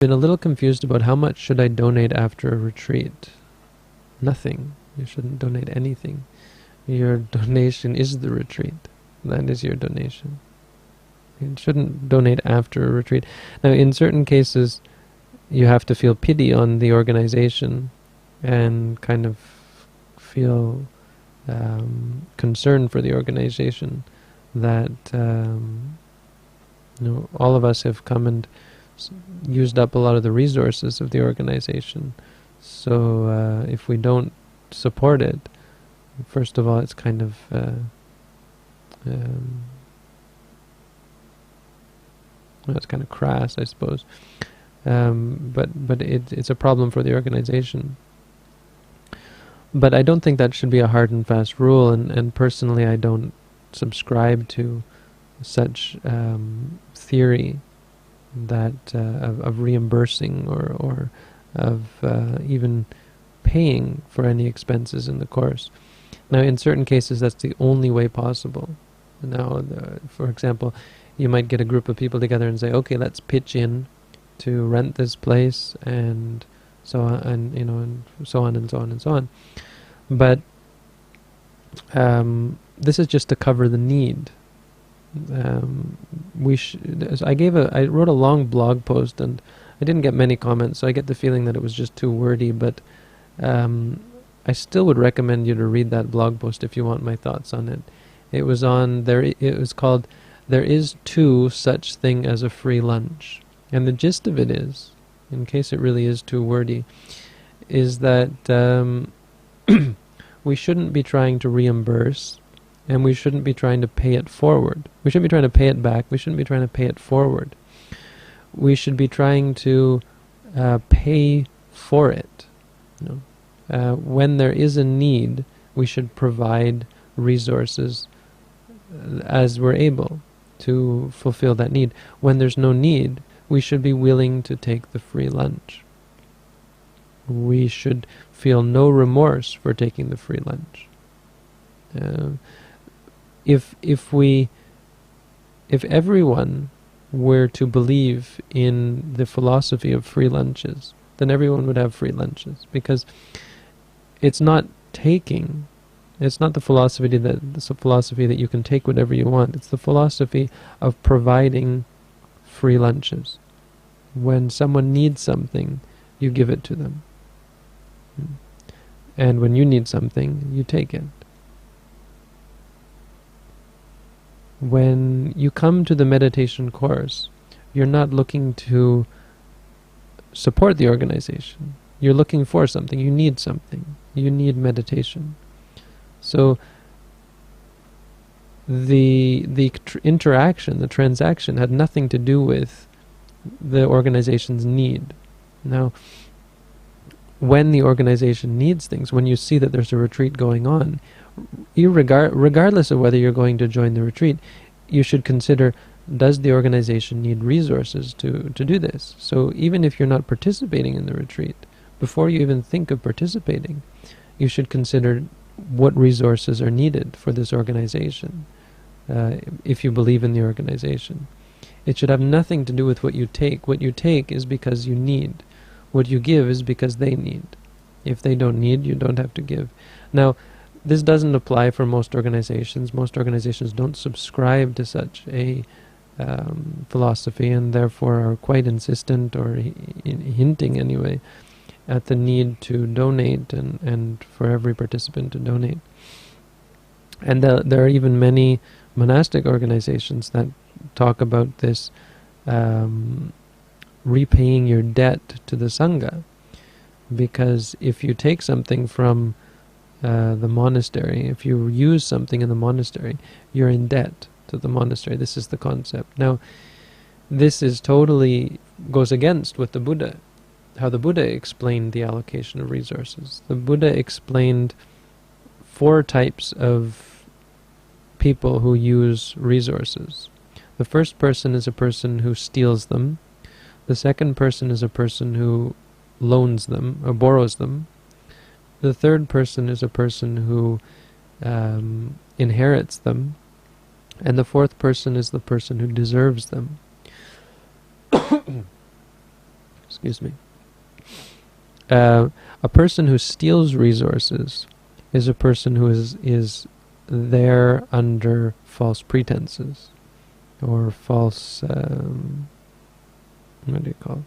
been a little confused about how much should I donate after a retreat. Nothing. You shouldn't donate anything. Your donation is the retreat. That is your donation. You shouldn't donate after a retreat. Now, in certain cases, you have to feel pity on the organization and kind of feel concern for the organization that all of us have come and used up a lot of the resources of the organization. So if we don't support it, first of all, it's kind of it's kind of crass, I suppose. But it's a problem for the organization. But I don't think that should be a hard and fast rule, and personally I don't subscribe to such theory that of reimbursing or of even paying for any expenses in the course. Now, in certain cases, that's the only way possible. Now, for example, you might get a group of people together and say, okay, let's pitch in to rent this place, and so on, and so on and so on and so on. But this is just to cover the need. I wrote a long blog post, and I didn't get many comments, so I get the feeling that it was just too wordy, but I still would recommend you to read that blog post if you want my thoughts on it. It was called "There is Too Such Thing as a Free Lunch," and the gist of it is, in case it really is too wordy, is that we shouldn't be trying to reimburse, and we shouldn't be trying to pay it forward. We shouldn't be trying to pay it back. We shouldn't be trying to pay it forward. We should be trying to pay for it. When there is a need, we should provide resources as we're able to fulfill that need. When there's no need, we should be willing to take the free lunch. We should feel no remorse for taking the free lunch. If everyone were to believe in the philosophy of free lunches, then everyone would have free lunches, because it's not taking. It's not the philosophy that you can take whatever you want. It's the philosophy of providing free lunches. When someone needs something, you give it to them. And when you need something, you take it. When you come to the meditation course, you're not looking to support the organization. You're looking for something. You need something. You need meditation. So the interaction, the transaction, had nothing to do with the organization's need. Now, when the organization needs things, when you see that there's a retreat going on, regardless of whether you're going to join the retreat, you should consider, does the organization need resources to do this? So even if you're not participating in the retreat, before you even think of participating, you should consider what resources are needed for this organization, if you believe in the organization. It should have nothing to do with what you take. What you take is because you need. What you give is because they need. If they don't need, you don't have to give. Now, this doesn't apply for most organizations. Most organizations don't subscribe to such a philosophy, and therefore are quite insistent, or hinting anyway, at the need to donate, and for every participant to donate. And there are even many monastic organizations that talk about this repaying your debt to the Sangha. Because if you take something from the monastery, if you use something in the monastery, you're in debt to the monastery. This is the concept. Now, this is totally goes against what the Buddha, how the Buddha explained the allocation of resources. The Buddha explained 4 types of people who use resources. The first person is a person who steals them. The second person is a person who loans them or borrows them. The third person is a person who inherits them. And the fourth person is the person who deserves them. Excuse me. A person who steals resources is a person who is there under false pretenses, or false, what do you call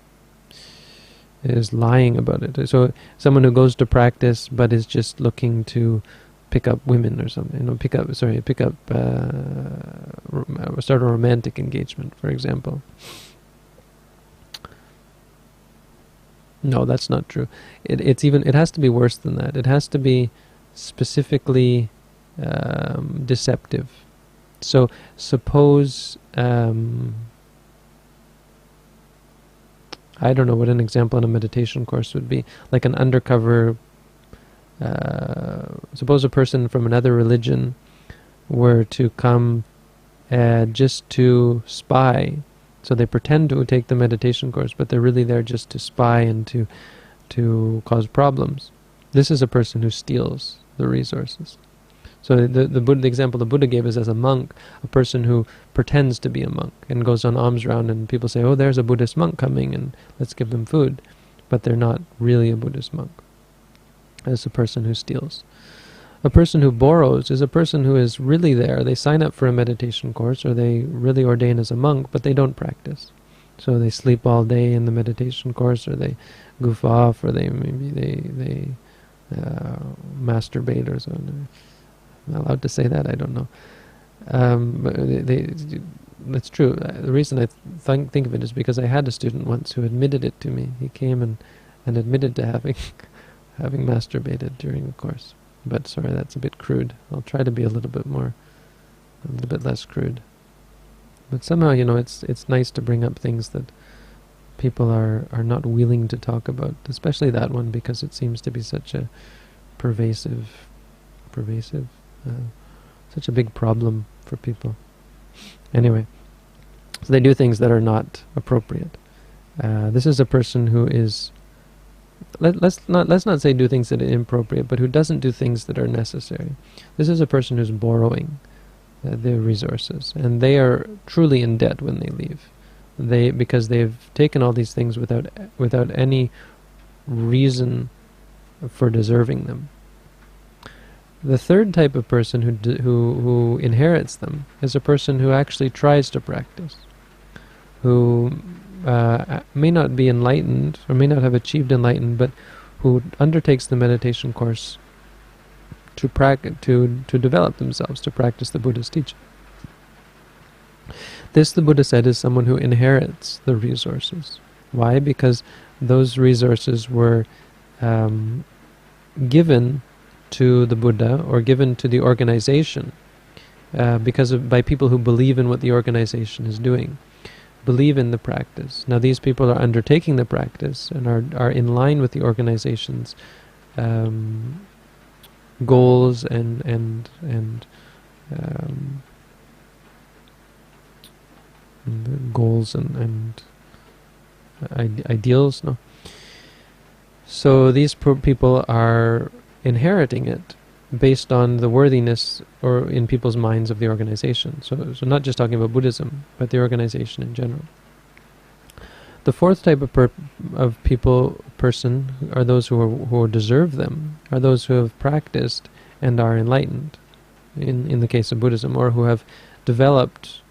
it? Is lying about it. So someone who goes to practice but is just looking to pick up women or something, start a romantic engagement, for example. No, that's not true. It has to be worse than that. It has to be specifically deceptive. So suppose, I don't know what an example in a meditation course would be, like an undercover, suppose a person from another religion were to come just to spy. So they pretend to take the meditation course, but they're really there just to spy and to cause problems. This is a person who steals the resources. So the example the Buddha gave is as a monk, a person who pretends to be a monk and goes on alms round, and people say, oh, there's a Buddhist monk coming and let's give them food. But they're not really a Buddhist monk. That's a person who steals. A person who borrows is a person who is really there. They sign up for a meditation course, or they really ordain as a monk, but they don't practice. So they sleep all day in the meditation course, or they goof off, or they masturbate or something. Am I allowed to say that? I don't know. But that's true. The reason I think of it is because I had a student once who admitted it to me. He came and admitted to having masturbated during the course. But sorry, that's a bit crude. I'll try to be a little bit less crude. But somehow, it's nice to bring up things that people are not willing to talk about, especially that one, because it seems to be such a pervasive, such a big problem for people. Anyway, so they do things that are not appropriate. This is a person who is, let's not say do things that are inappropriate, but who doesn't do things that are necessary. This is a person who's borrowing their resources, and they are truly in debt when they leave. Because they've taken all these things without any reason for deserving them. The third type of person who inherits them is a person who actually tries to practice, who may not be enlightened or may not have achieved enlightenment, but who undertakes the meditation course to develop themselves, to practice the Buddha's teaching. This, the Buddha said, is someone who inherits the resources. Why? Because those resources were given to the Buddha or given to the organization by people who believe in what the organization is doing, believe in the practice. Now these people are undertaking the practice and are in line with the organization's goals and ideals. No. So these people are inheriting it based on the worthiness or in people's minds of the organization. So not just talking about Buddhism, but the organization in general. The fourth type of person are those who deserve them, are those who have practiced and are enlightened, in the case of Buddhism, or who have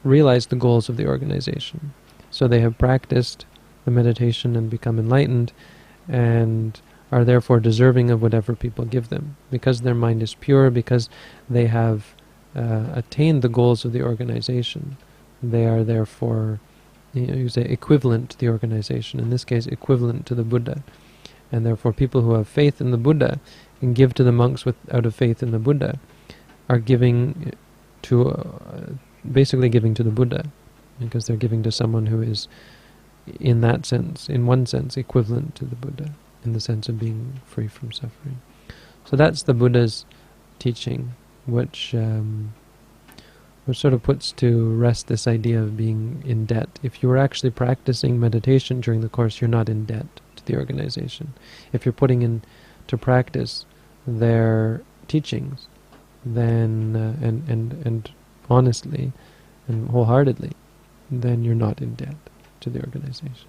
realized the goals of the organization. So they have practiced the meditation and become enlightened, and are therefore deserving of whatever people give them, because their mind is pure, because they have attained the goals of the organization. They are therefore, you say, equivalent to the organization, in this case equivalent to the Buddha. And therefore people who have faith in the Buddha and give to the monks out of faith in the Buddha are giving to, basically giving to the Buddha, because they're giving to someone who is, in that sense, in one sense, equivalent to the Buddha, in the sense of being free from suffering. So that's the Buddha's teaching, which sort of puts to rest this idea of being in debt. If you were actually practicing meditation during the course, you're not in debt to the organization. If you're putting into practice their teachings, then and honestly and wholeheartedly, then you're not in debt to the organization.